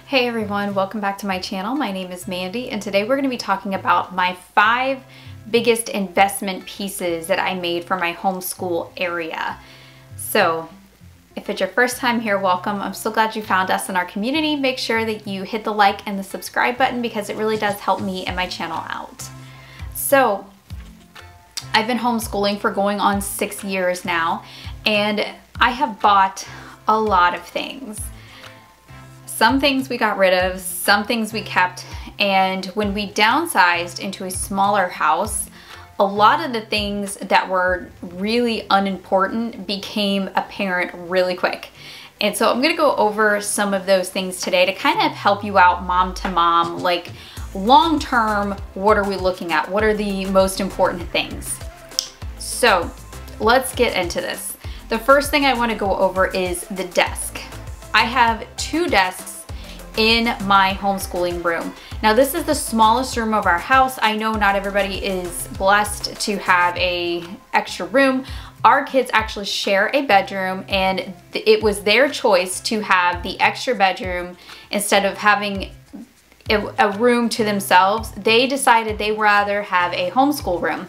Hey everyone, welcome back to my channel. My name is Mandy and today we're going to be talking about my 5 biggest investment pieces that I made for my homeschool area. So if it's your first time here, welcome. I'm so glad you found us in our community. Make sure that you hit the like and the subscribe button because it really does help me and my channel out. So I've been homeschooling for going on 6 years now, and I have bought a lot of things. Some things we got rid of, some things we kept, and when we downsized into a smaller house, a lot of the things that were really unimportant became apparent really quick. And so I'm gonna go over some of those things today to kind of help you out mom to mom, like long term, what are we looking at? What are the most important things? So let's get into this. The first thing I wanna go over is the desk. I have 2 desks in my homeschooling room. Now this is the smallest room of our house. I know not everybody is blessed to have a extra room. Our kids actually share a bedroom, and it was their choice to have the extra bedroom instead of having a room to themselves. They decided they would rather have a homeschool room.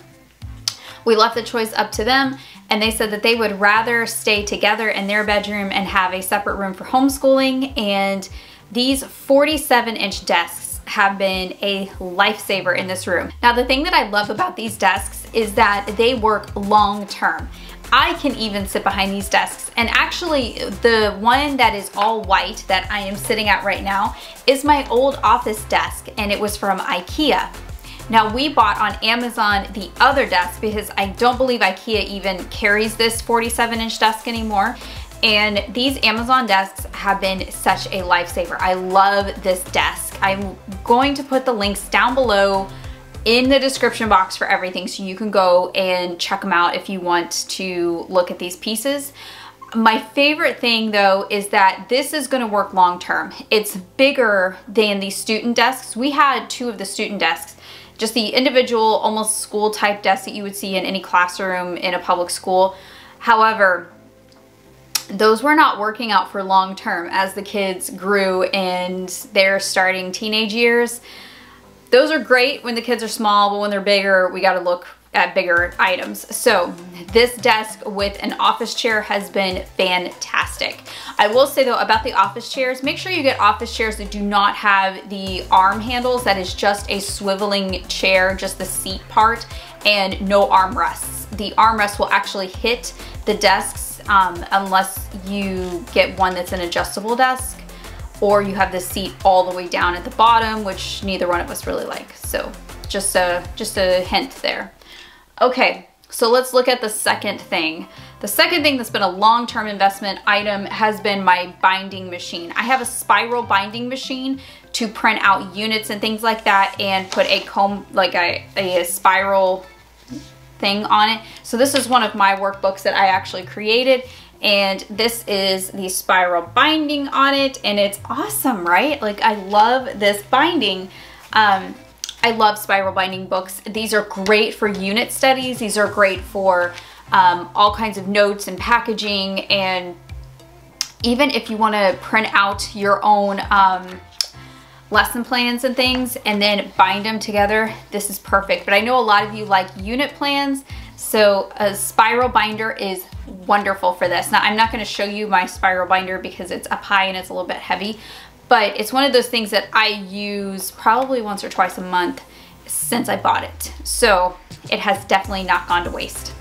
We left the choice up to them, and they said that they would rather stay together in their bedroom and have a separate room for homeschooling. And these 47-inch desks have been a lifesaver in this room. Now, the thing that I love about these desks is that they work long term. I can even sit behind these desks, and actually the one that is all white that I am sitting at right now is my old office desk, and it was from IKEA. Now we bought on Amazon the other desk because I don't believe IKEA even carries this 47-inch desk anymore. And these Amazon desks have been such a lifesaver. I love this desk. I'm going to put the links down below in the description box for everything, so you can go and check them out if you want to look at these pieces. My favorite thing though is that this is going to work long term. It's bigger than the student desks. We had 2 of the student desks. Just the individual, almost school type desks that you would see in any classroom in a public school. However, those were not working out for long term as the kids grew and they're starting teenage years. Those are great when the kids are small, but when they're bigger, we got to look at bigger items. So this desk with an office chair has been fantastic. I will say though about the office chairs, make sure you get office chairs that do not have the arm handles. That is just a swiveling chair, just the seat part, and no armrests. The armrest will actually hit the desks unless you get one that's an adjustable desk, or you have the seat all the way down at the bottom, which neither one of us really like. So just a hint there. Okay, so let's look at the second thing. The second thing that's been a long-term investment item has been my binding machine. I have a spiral binding machine to print out units and things like that and put a comb, like a spiral thing on it. So this is one of my workbooks that I actually created, and this is the spiral binding on it, and it's awesome, right? Like, I love this binding. I love spiral binding books. These are great for unit studies. These are great for all kinds of notes and packaging, and even if you want to print out your own lesson plans and things and then bind them together, this is perfect. But I know a lot of you like unit plans, so a spiral binder is wonderful for this. Now, I'm not going to show you my spiral binder because it's up high and it's a little bit heavy, but it's one of those things that I use probably once or twice a month since I bought it. So it has definitely not gone to waste.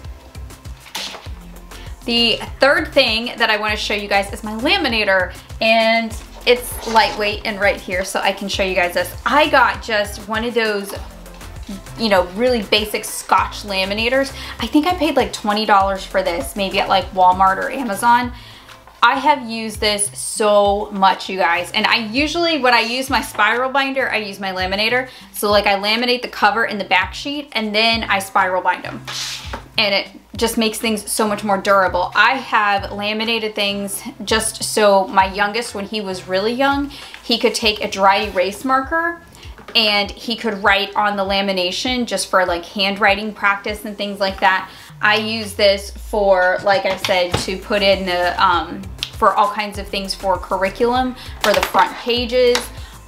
The third thing that I want to show you guys is my laminator, and it's lightweight and right here, so I can show you guys this. I got just one of those, you know, really basic Scotch laminators. I think I paid like $20 for this, maybe at like Walmart or Amazon. I have used this so much, you guys. And I usually, when I use my spiral binder, I use my laminator. So like I laminate the cover and the back sheet, and then I spiral bind them. And it just makes things so much more durable. I have laminated things just so my youngest, when he was really young, he could take a dry erase marker and he could write on the lamination just for like handwriting practice and things like that. I use this for, like I said, to put in the for all kinds of things for curriculum, for the front pages,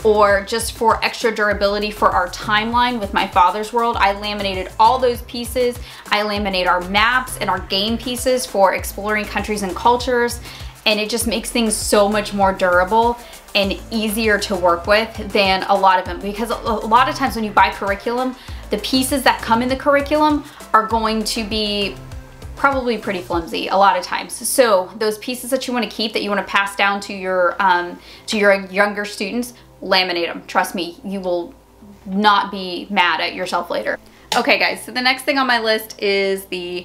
or just for extra durability for our timeline with My Father's World. I laminated all those pieces. I laminate our maps and our game pieces for exploring countries and cultures, and it just makes things so much more durable and easier to work with than a lot of them, because a lot of times when you buy curriculum, the pieces that come in the curriculum are going to be probably pretty flimsy a lot of times. So those pieces that you want to keep, that you want to pass down to your younger students, laminate them. Trust me, you will not be mad at yourself later. Okay guys, so the next thing on my list is the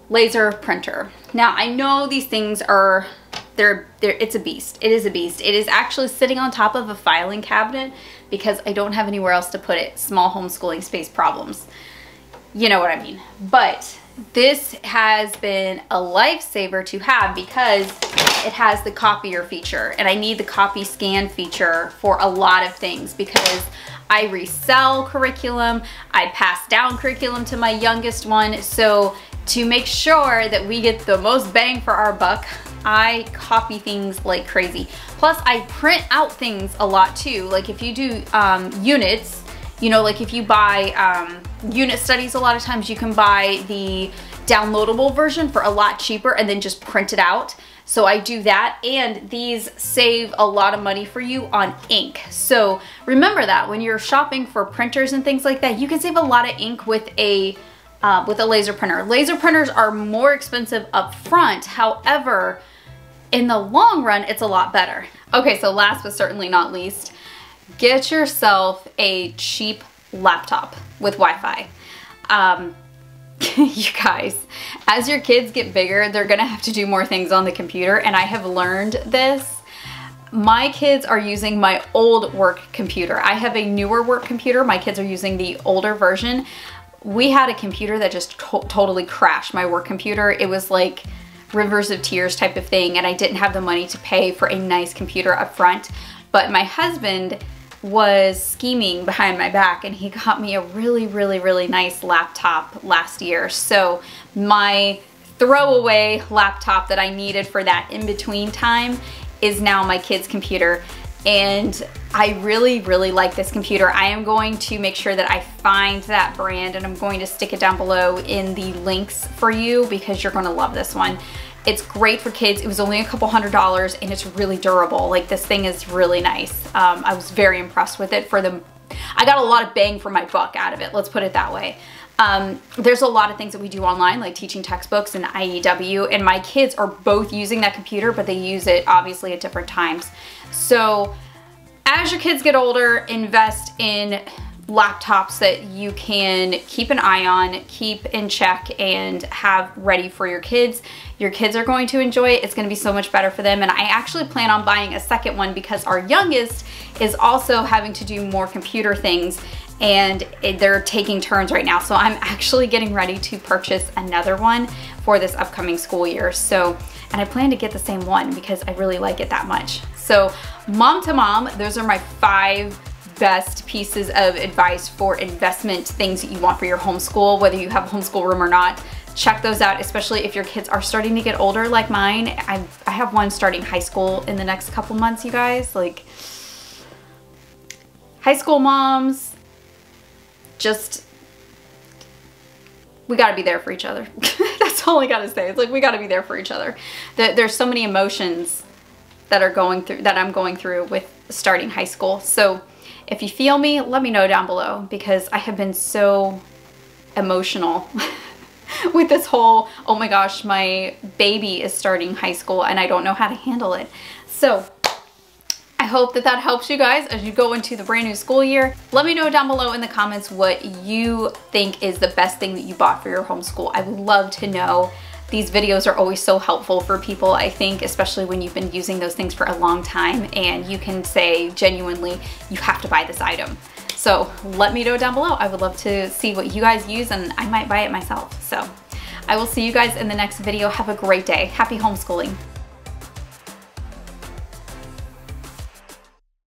laser printer. Now I know these things are, it's a beast. It is a beast. It is actually sitting on top of a filing cabinet because I don't have anywhere else to put it. Small homeschooling space problems. You know what I mean. But this has been a lifesaver to have because it has the copier feature, and I need the copy scan feature for a lot of things because I resell curriculum, I pass down curriculum to my youngest one. So to make sure that we get the most bang for our buck, I copy things like crazy. Plus I print out things a lot too. Like if you do units, you know, like if you buy unit studies, a lot of times you can buy the downloadable version for a lot cheaper and then just print it out. So I do that, and these save a lot of money for you on ink. So remember that when you're shopping for printers and things like that, you can save a lot of ink with a laser printer. Laser printers are more expensive up front. However, in the long run, it's a lot better. Okay, so last but certainly not least, get yourself a cheap laptop with Wi-Fi. You guys, as your kids get bigger, they're gonna have to do more things on the computer, and I have learned this. My kids are using my old work computer. I have a newer work computer. My kids are using the older version. We had a computer that just totally crashed, my work computer. It was like rivers of tears type of thing, and I didn't have the money to pay for a nice computer up front. But my husband was scheming behind my back, and he got me a really nice laptop last year. So my throwaway laptop that I needed for that in-between time is now my kid's computer, and I really like this computer. I am going to make sure that I find that brand, and I'm going to stick it down below in the links for you because you're going to love this one. It's great for kids. It was only a couple $100, and it's really durable. Like, this thing is really nice. I was very impressed with it. I got a lot of bang for my buck out of it. Let's put it that way. There's a lot of things that we do online, like teaching textbooks and IEW, and my kids are both using that computer, but they use it obviously at different times. So as your kids get older, invest in laptops that you can keep an eye on, keep in check, and have ready for your kids. Your kids are going to enjoy it. It's going to be so much better for them. And I actually plan on buying a second one because our youngest is also having to do more computer things, and they're taking turns right now. So I'm actually getting ready to purchase another one for this upcoming school year. So, and I plan to get the same one because I really like it that much. So mom to mom, those are my 5 best pieces of advice for investment things that you want for your homeschool, whether you have a homeschool room or not. Check those out, especially if your kids are starting to get older like mine. I have one starting high school in the next couple months, you guys. Like, high school moms, just, we gotta be there for each other. That's all I gotta say. It's like, we gotta be there for each other. There's so many emotions that I'm going through with starting high school. So if you feel me, let me know down below, because I have been so emotional with this whole, oh my gosh, my baby is starting high school and I don't know how to handle it. So I hope that helps you guys as you go into the brand new school year. Let me know down below in the comments what you think is the best thing that you bought for your homeschool. I would love to know. These videos are always so helpful for people, I think, especially when you've been using those things for a long time and you can say genuinely, you have to buy this item. So let me know down below. I would love to see what you guys use, and I might buy it myself. So I will see you guys in the next video. Have a great day. Happy homeschooling.